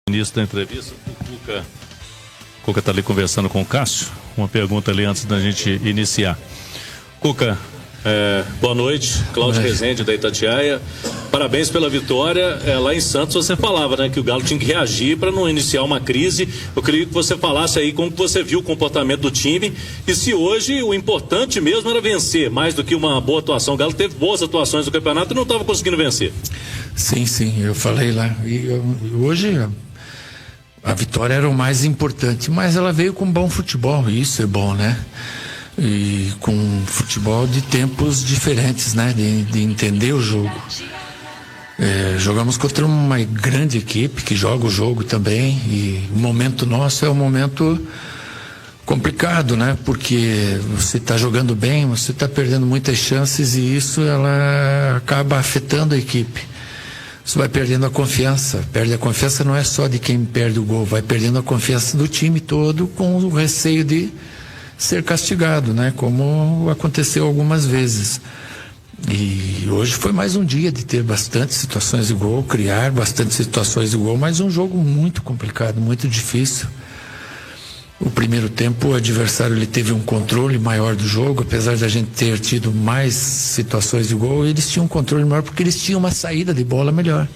início da entrevista, o Cuca está ali conversando com o Cássio. Uma pergunta ali antes da gente iniciar. Cuca, boa noite. Cláudio Rezende, da Itatiaia. Parabéns pela vitória. Lá em Santos você falava, né, que o Galo tinha que reagir para não iniciar uma crise. Eu queria que você falasse aí como que você viu o comportamento do time e se hoje o importante mesmo era vencer, mais do que uma boa atuação. O Galo teve boas atuações no campeonato e não estava conseguindo vencer. Sim, eu falei lá. Hoje a vitória era o mais importante, mas ela veio com bom futebol, e isso é bom, né? E com futebol de tempos diferentes, né? De entender o jogo. Jogamos contra uma grande equipe que joga o jogo também, e o momento nosso é um momento complicado, né? Porque você está jogando bem, você está perdendo muitas chances e isso ela acaba afetando a equipe. Você vai perdendo a confiança. Perde a confiança não é só de quem perde o gol, vai perdendo a confiança do time todo com o receio de ser castigado, né? Como aconteceu algumas vezes. E hoje foi mais um dia de ter bastante situações de gol, criar bastante situações de gol, mas um jogo muito complicado, muito difícil. O primeiro tempo o adversário ele teve um controle maior do jogo, apesar de a gente ter tido mais situações de gol, eles tinham um controle maior porque eles tinham uma saída de bola melhor.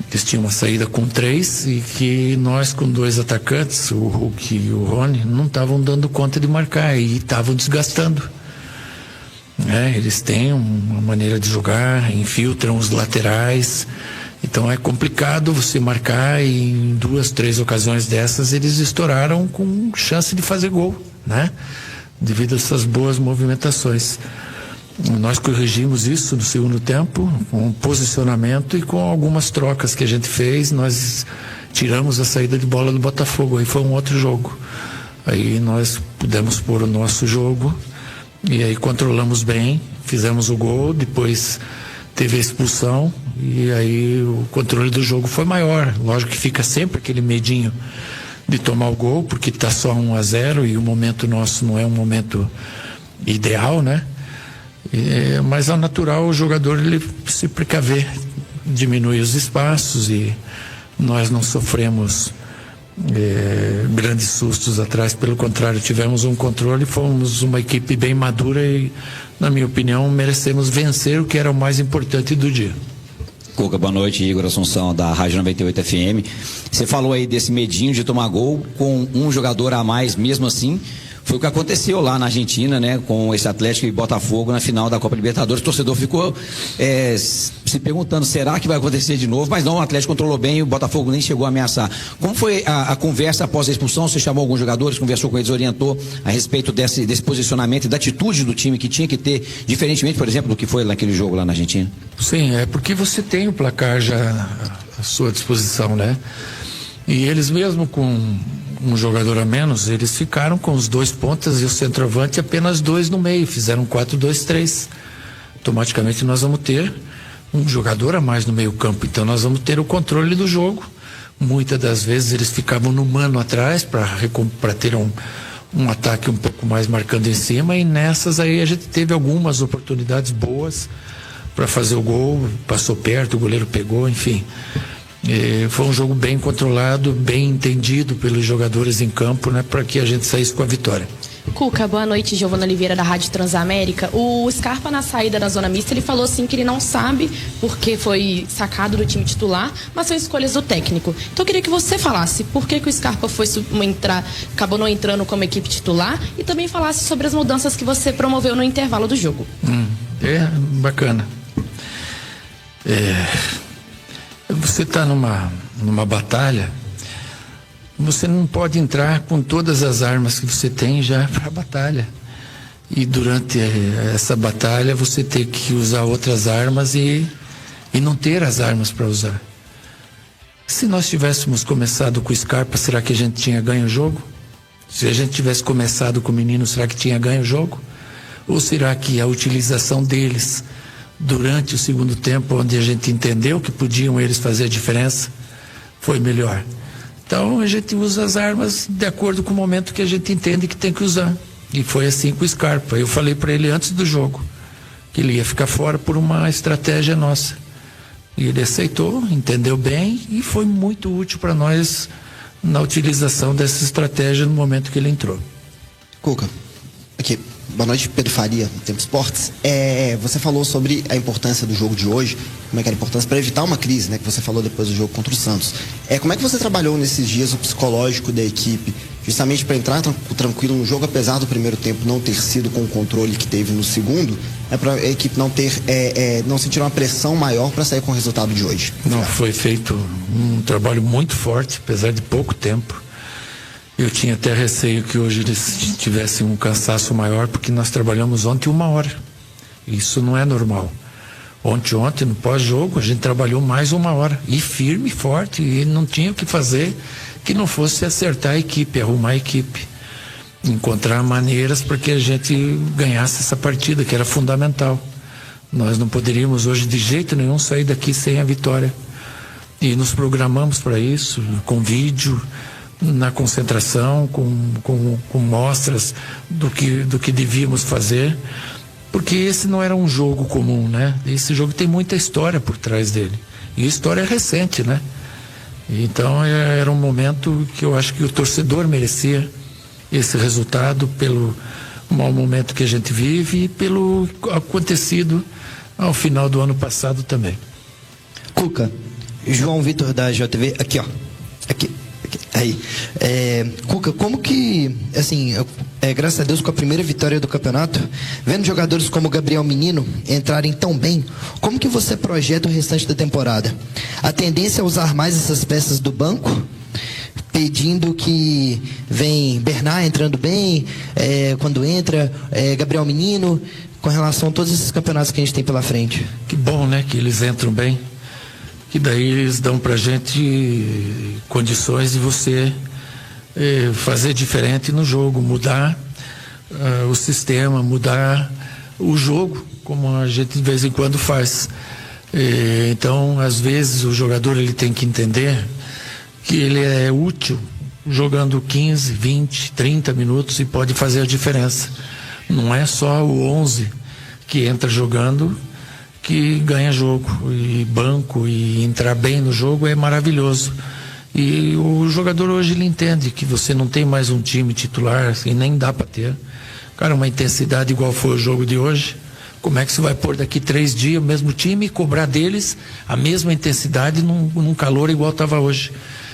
Eles tinham uma saída com 3 e que nós com 2 atacantes, o Hulk e o Rony, não estavam dando conta de marcar e estavam desgastando. Eles têm uma maneira de jogar, infiltram os laterais. Então é complicado você marcar e em 2, 3 ocasiões dessas eles estouraram com chance de fazer gol, né? Devido a essas boas movimentações. Nós corrigimos isso no segundo tempo, com posicionamento e com algumas trocas que a gente fez, nós tiramos a saída de bola do Botafogo, aí foi um outro jogo. Aí nós pudemos pôr o nosso jogo e aí controlamos bem, fizemos o gol, depois teve a expulsão e aí o controle do jogo foi maior. Lógico que fica sempre aquele medinho de tomar o gol, porque está só 1-0 e o momento nosso não é um momento ideal, né? Mas ao natural o jogador ele se precaver, diminui os espaços e nós não sofremos grandes sustos atrás, pelo contrário, tivemos um controle, fomos uma equipe bem madura e, na minha opinião, merecemos vencer, o que era o mais importante do dia. Cuca, boa noite, Igor Assunção da Rádio 98 FM. Você falou aí desse medinho de tomar gol com um jogador a mais, mesmo assim, foi o que aconteceu lá na Argentina, né, com esse Atlético e Botafogo na final da Copa Libertadores. O torcedor ficou se perguntando, será que vai acontecer de novo? Mas não, o Atlético controlou bem e o Botafogo nem chegou a ameaçar. Como foi a conversa após a expulsão? Você chamou alguns jogadores, conversou com eles, orientou a respeito desse posicionamento e da atitude do time que tinha que ter, diferentemente, por exemplo, do que foi naquele jogo lá na Argentina? Sim, é porque você tem o placar já à sua disposição, né? E eles mesmo com um jogador a menos, eles ficaram com os 2 pontas e o centroavante apenas 2 no meio, fizeram 4-2-3. Automaticamente nós vamos ter um jogador a mais no meio campo, então nós vamos ter o controle do jogo. Muitas das vezes eles ficavam no mano atrás para ter um ataque um pouco mais marcando em cima, e nessas aí a gente teve algumas oportunidades boas para fazer o gol, passou perto, o goleiro pegou, enfim. Foi um jogo bem controlado, bem entendido pelos jogadores em campo, né, para que a gente saísse com a vitória. Cuca, boa noite, Giovana Oliveira da Rádio Transamérica. O Scarpa, na saída da zona mista, ele falou assim que ele não sabe porque foi sacado do time titular, mas são escolhas do técnico. Então eu queria que você falasse por que o Scarpa acabou não entrando como equipe titular, e também falasse sobre as mudanças que você promoveu no intervalo do jogo. Bacana. Você está numa batalha, você não pode entrar com todas as armas que você tem já para a batalha. E durante essa batalha você tem que usar outras armas e não ter as armas para usar. Se nós tivéssemos começado com o Scarpa, será que a gente tinha ganho o jogo? Se a gente tivesse começado com o Menino, será que tinha ganho o jogo? Ou será que a utilização deles durante o segundo tempo, onde a gente entendeu que podiam eles fazer a diferença, foi melhor? Então a gente usa as armas de acordo com o momento que a gente entende que tem que usar. E foi assim com o Scarpa. Eu falei para ele antes do jogo que ele ia ficar fora por uma estratégia nossa. E ele aceitou, entendeu bem e foi muito útil para nós na utilização dessa estratégia no momento que ele entrou. Cuca, aqui, boa noite, Pedro Faria, Tempo Esportes. Você falou sobre a importância do jogo de hoje, como é que era a importância para evitar uma crise, né, que você falou depois do jogo contra o Santos. Como é que você trabalhou nesses dias o psicológico da equipe, justamente para entrar tranquilo no jogo, apesar do primeiro tempo não ter sido com o controle que teve no segundo, para a equipe não sentir uma pressão maior para sair com o resultado de hoje? Não, foi feito um trabalho muito forte, apesar de pouco tempo. Eu tinha até receio que hoje eles tivessem um cansaço maior, porque nós trabalhamos ontem 1 hora. Isso não é normal. Ontem, no pós-jogo, a gente trabalhou mais 1 hora. E firme, forte, e não tinha o que fazer que não fosse acertar a equipe, arrumar a equipe. Encontrar maneiras para que a gente ganhasse essa partida, que era fundamental. Nós não poderíamos hoje, de jeito nenhum, sair daqui sem a vitória. E nos programamos para isso, com vídeo, na concentração, com mostras do que devíamos fazer, porque esse não era um jogo comum, né? Esse jogo tem muita história por trás dele, e história recente, né? Então era um momento que eu acho que o torcedor merecia esse resultado pelo mau momento que a gente vive e pelo acontecido ao final do ano passado também. Cuca, João Vitor da JTV, aqui ó, aqui. Aí, Cuca, como que, assim, graças a Deus com a primeira vitória do campeonato, vendo jogadores como Gabriel Menino entrarem tão bem, como que você projeta o restante da temporada? A tendência é usar mais essas peças do banco, pedindo que vem Bernard entrando bem, quando entra, Gabriel Menino, com relação a todos esses campeonatos que a gente tem pela frente? Que bom, né, que eles entram bem. Que daí eles dão pra gente condições de você fazer diferente no jogo, mudar o sistema, mudar o jogo, como a gente de vez em quando faz. Então, às vezes, o jogador ele tem que entender que ele é útil jogando 15, 20, 30 minutos e pode fazer a diferença. Não é só o 11 que entra jogando que ganha jogo, e banco, e entrar bem no jogo é maravilhoso. E o jogador hoje ele entende que você não tem mais um time titular, assim, nem dá para ter. Cara, uma intensidade igual foi o jogo de hoje, como é que você vai pôr daqui 3 dias o mesmo time e cobrar deles a mesma intensidade num calor igual estava hoje?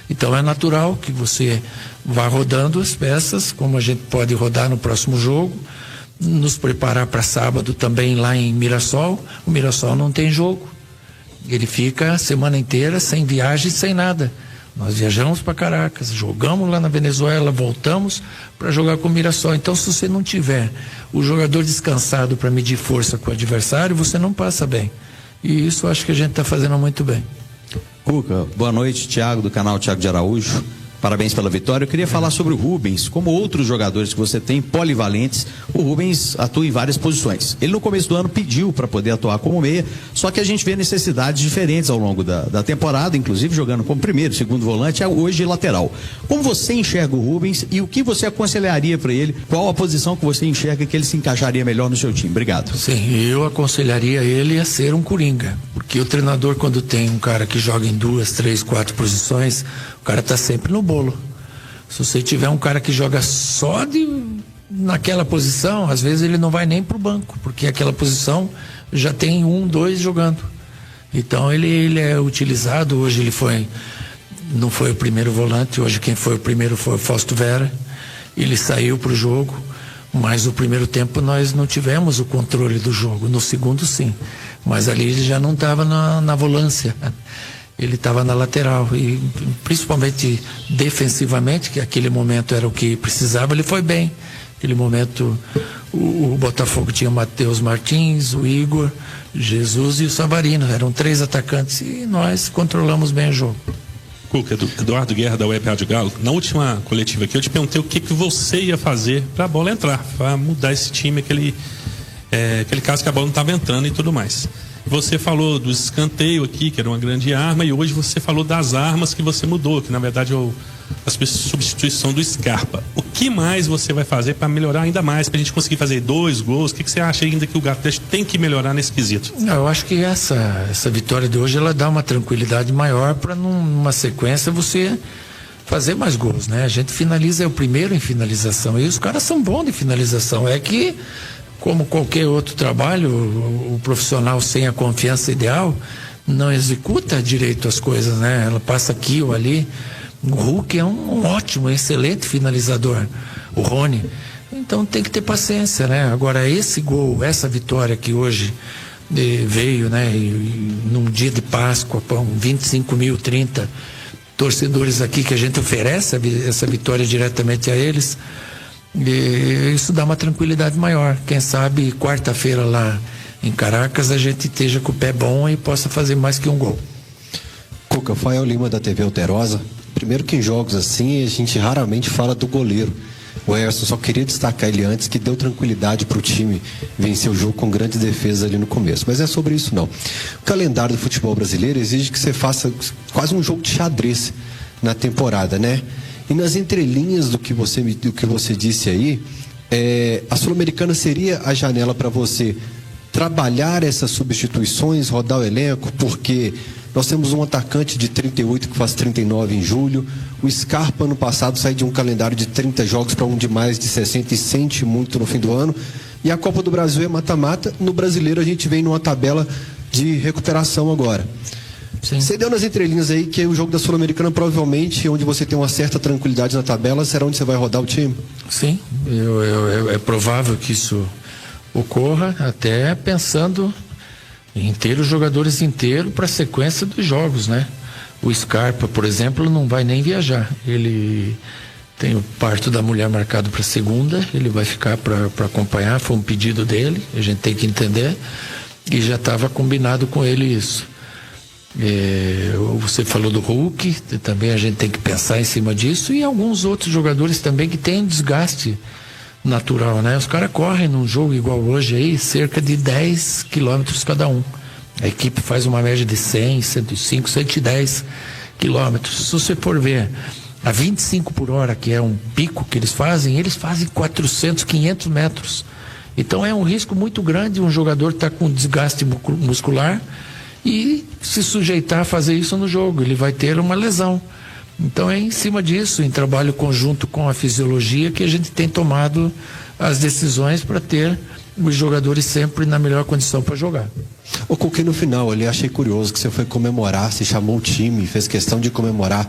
Então é natural que você vá rodando as peças, como a gente pode rodar no próximo jogo, nos preparar para sábado também lá em Mirassol. O Mirassol não tem jogo, ele fica a semana inteira sem viagem, sem nada. Nós viajamos para Caracas, jogamos lá na Venezuela, voltamos para jogar com o Mirassol. Então, se você não tiver o jogador descansado para medir força com o adversário, você não passa bem. E isso eu acho que a gente está fazendo muito bem. Cuca, boa noite, Thiago, do canal Thiago de Araújo. Parabéns pela vitória. Eu queria falar sobre o Rubens. Como outros jogadores que você tem, polivalentes, o Rubens atua em várias posições. Ele no começo do ano pediu para poder atuar como meia, só que a gente vê necessidades diferentes ao longo da temporada, inclusive jogando como primeiro, segundo volante, hoje lateral. Como você enxerga o Rubens e o que você aconselharia para ele? Qual a posição que você enxerga que ele se encaixaria melhor no seu time? Obrigado. Sim, eu aconselharia ele a ser um coringa, porque o treinador, quando tem um cara que joga em 2, 3, 4 posições, o cara está sempre no bolo. Se você tiver um cara que joga só naquela posição, às vezes ele não vai nem pro banco, porque aquela posição já tem 1, 2 jogando. Então ele é utilizado. Hoje ele não foi o primeiro volante, hoje quem foi o primeiro foi o Fausto Vera. Ele saiu pro jogo, mas no primeiro tempo nós não tivemos o controle do jogo. No segundo sim, mas ali ele já não estava na volância. Ele estava na lateral e principalmente defensivamente, que aquele momento era o que precisava, ele foi bem. Aquele momento o Botafogo tinha o Matheus Martins, o Igor, Jesus e o Savarino. Eram 3 atacantes e nós controlamos bem o jogo. Cuca, Eduardo Guerra da Web Rádio Galo. Na última coletiva aqui eu te perguntei o que você ia fazer para a bola entrar, para mudar esse time, aquele caso que a bola não estava entrando e tudo mais. Você falou do escanteio aqui, que era uma grande arma, e hoje você falou das armas que você mudou, que na verdade é a substituição do Scarpa. O que mais você vai fazer para melhorar ainda mais, para a gente conseguir fazer 2 gols? O que você acha ainda que o Gato tem que melhorar nesse quesito? Eu acho que essa vitória de hoje ela dá uma tranquilidade maior para numa sequência você fazer mais gols, né? A gente finaliza, é o primeiro em finalização, e os caras são bons de finalização. É que, como qualquer outro trabalho, o profissional sem a confiança ideal não executa direito as coisas, né? Ela passa aqui ou ali. O Hulk é um ótimo, excelente finalizador, o Rony. Então tem que ter paciência, né? Agora esse gol, essa vitória que hoje veio, né? E num dia de Páscoa, com 25 mil, 30 torcedores aqui, que a gente oferece essa vitória diretamente a eles, e isso dá uma tranquilidade maior. Quem sabe quarta-feira lá em Caracas a gente esteja com o pé bom e possa fazer mais que um gol. Cuca, Fael Lima da TV Alterosa. Primeiro que em jogos assim a gente raramente fala do goleiro. O Everson, só queria destacar ele antes, que deu tranquilidade para o time vencer o jogo com grandes defesas ali no começo. Mas é sobre isso não. O calendário do futebol brasileiro exige que você faça quase um jogo de xadrez na temporada, né? E nas entrelinhas do que você disse aí, a Sul-Americana seria a janela para você trabalhar essas substituições, rodar o elenco, porque nós temos um atacante de 38 que faz 39 em julho. O Scarpa, no passado, saiu de um calendário de 30 jogos para um de mais de 60 e sente muito no fim do ano. E a Copa do Brasil é mata-mata. No brasileiro, a gente vem numa tabela de recuperação agora. Sim. Você deu nas entrelinhas aí que o jogo da Sul-Americana, provavelmente, onde você tem uma certa tranquilidade na tabela, será onde você vai rodar o time? Sim, é provável que isso ocorra, até pensando em ter os jogadores inteiros para a sequência dos jogos, né? O Scarpa, por exemplo, não vai nem viajar. Ele tem o parto da mulher marcado para segunda, ele vai ficar para acompanhar, foi um pedido dele, a gente tem que entender, e já estava combinado com ele isso. Você falou do Hulk, também a gente tem que pensar em cima disso, e alguns outros jogadores também que têm desgaste natural, né? Os caras correm num jogo igual hoje aí, cerca de 10 quilômetros cada um. A equipe faz uma média de 100, 105, 110 quilômetros. Se você for ver a 25 por hora, que é um pico que eles fazem 400, 500 metros. Então é um risco muito grande um jogador estar com desgaste muscular e se sujeitar a fazer isso no jogo. Ele vai ter uma lesão. Então é em cima disso, em trabalho conjunto com a fisiologia, que a gente tem tomado as decisões para ter os jogadores sempre na melhor condição para jogar. O Cuca, no final ali, achei curioso que você foi comemorar, você chamou o time, fez questão de comemorar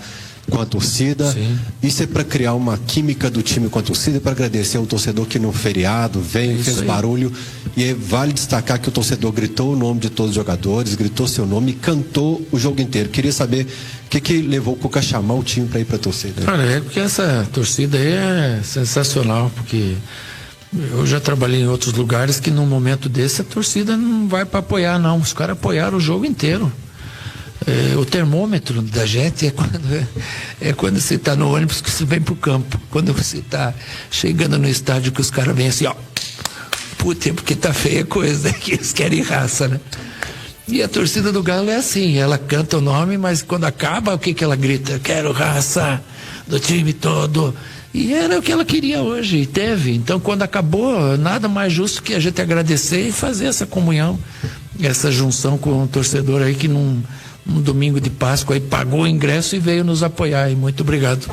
com a torcida. Sim. Isso é para criar uma química do time com a torcida, para agradecer ao torcedor que no feriado veio, fez barulho. E vale destacar que o torcedor gritou o nome de todos os jogadores, gritou seu nome e cantou o jogo inteiro. Queria saber o que levou o Cuca a chamar o time para ir para a torcida. Cara, é porque essa torcida aí é sensacional, porque eu já trabalhei em outros lugares que num momento desse a torcida não vai para apoiar, não. Os caras apoiaram o jogo inteiro. O termômetro da gente é quando você está no ônibus que você vem pro campo. Quando você está chegando no estádio que os caras vêm assim, ó. Puta, porque tá feia a coisa, né? Que eles querem raça, né? E a torcida do Galo é assim, ela canta o nome, mas quando acaba, o que ela grita? Quero raça do time todo. E era o que ela queria hoje, e teve. Então, quando acabou, nada mais justo que a gente agradecer e fazer essa comunhão, essa junção com o torcedor aí que num domingo de Páscoa aí pagou o ingresso e veio nos apoiar. E muito obrigado.